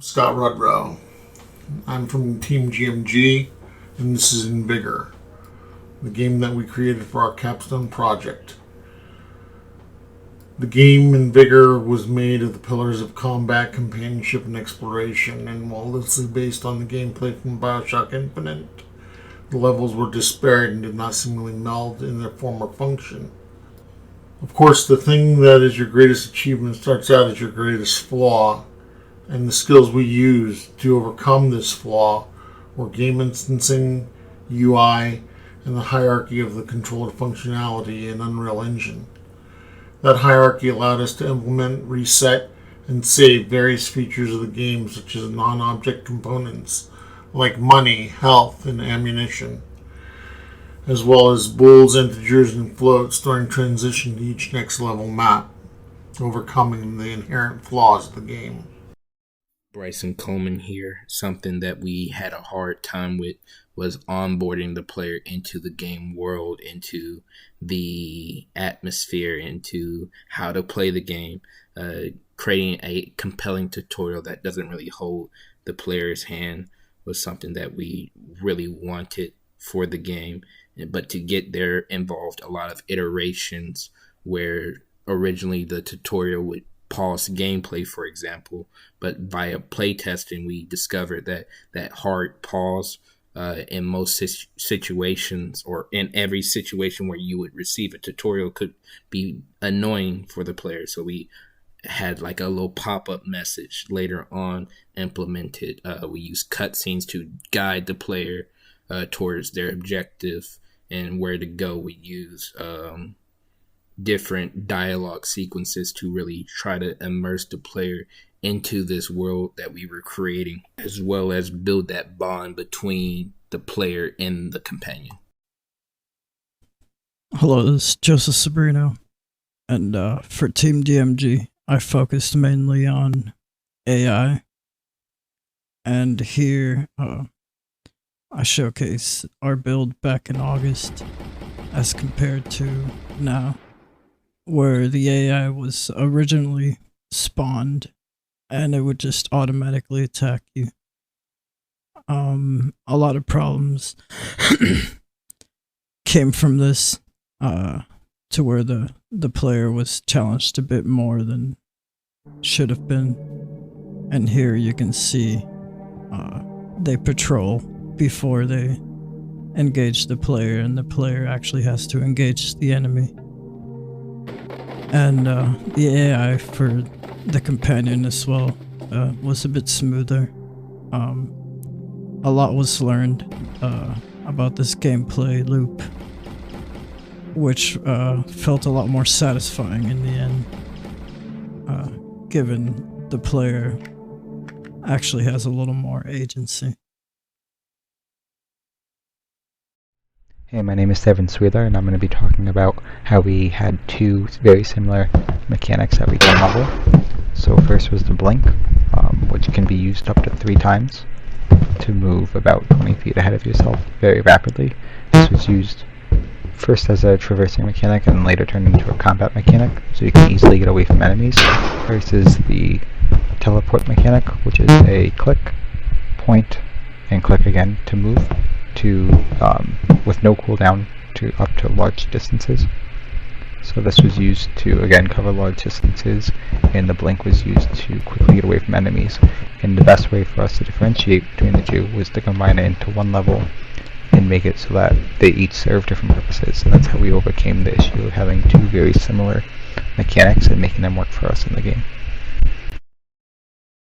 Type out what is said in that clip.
Scott Rudrow. I'm from TeamGMG, and this is Invigor, the game that we created for our CAPSTONE project. The game Invigor was made of the pillars of combat, companionship, and exploration, and while loosely based on the gameplay from BioShock Infinite, the levels were disparate and did not seemingly meld in their form or function. Of course, the thing that is your greatest achievement starts out as your greatest flaw, and the skills we used to overcome this flaw were game instancing, UI, and the hierarchy of the controller functionality in Unreal Engine. That hierarchy allowed us to implement, reset, and save various features of the game, such as non-object components like money, health, and ammunition, as well as bools, integers, and floats during transition to each next level map, overcoming the inherent flaws of the game. Bryson Coleman here. Something that we had a hard time with was onboarding the player into the game world, into the atmosphere, into how to play the game. Creating a compelling tutorial that doesn't really hold the player's hand was something that we really wanted for the game. But to get there involved a lot of iterations where originally the tutorial would pause gameplay, for example, but via playtesting we discovered that hard pause in most situations, or in every situation where you would receive a tutorial, could be annoying for the player. So we had like a little pop-up message later on implemented. We used cutscenes to guide the player towards their objective and where to go. We use different dialogue sequences to really try to immerse the player into this world that we were creating, as well as build that bond between the player and the companion. Hello, this is Joseph Sabrino, and for TeamGMG, I focused mainly on AI, and here I showcase our build back in August as compared to now, where the AI was originally spawned and it would just automatically attack you. A lot of problems came from this, to where the player was challenged a bit more than should have been. And here you can see they patrol before they engage the player, and the player actually has to engage the enemy. And the AI for the companion as well was a bit smoother. A lot was learned about this gameplay loop, which felt a lot more satisfying in the end, given the player actually has a little more agency. Hey, my name is Severin Sweeler, and I'm going to be talking about how we had two very similar mechanics that we can level. So first was the blink, which can be used up to 3 times to move about 20 feet ahead of yourself very rapidly. This was used first as a traversing mechanic and later turned into a combat mechanic, so you can easily get away from enemies, versus the teleport mechanic, which is a click, point, and click again to move with no cooldown to up to large distances. So this was used to again cover large distances, and the blink was used to quickly get away from enemies. And the best way for us to differentiate between the two was to combine it into one level and make it so that they each serve different purposes. And that's how we overcame the issue of having two very similar mechanics and making them work for us in the game.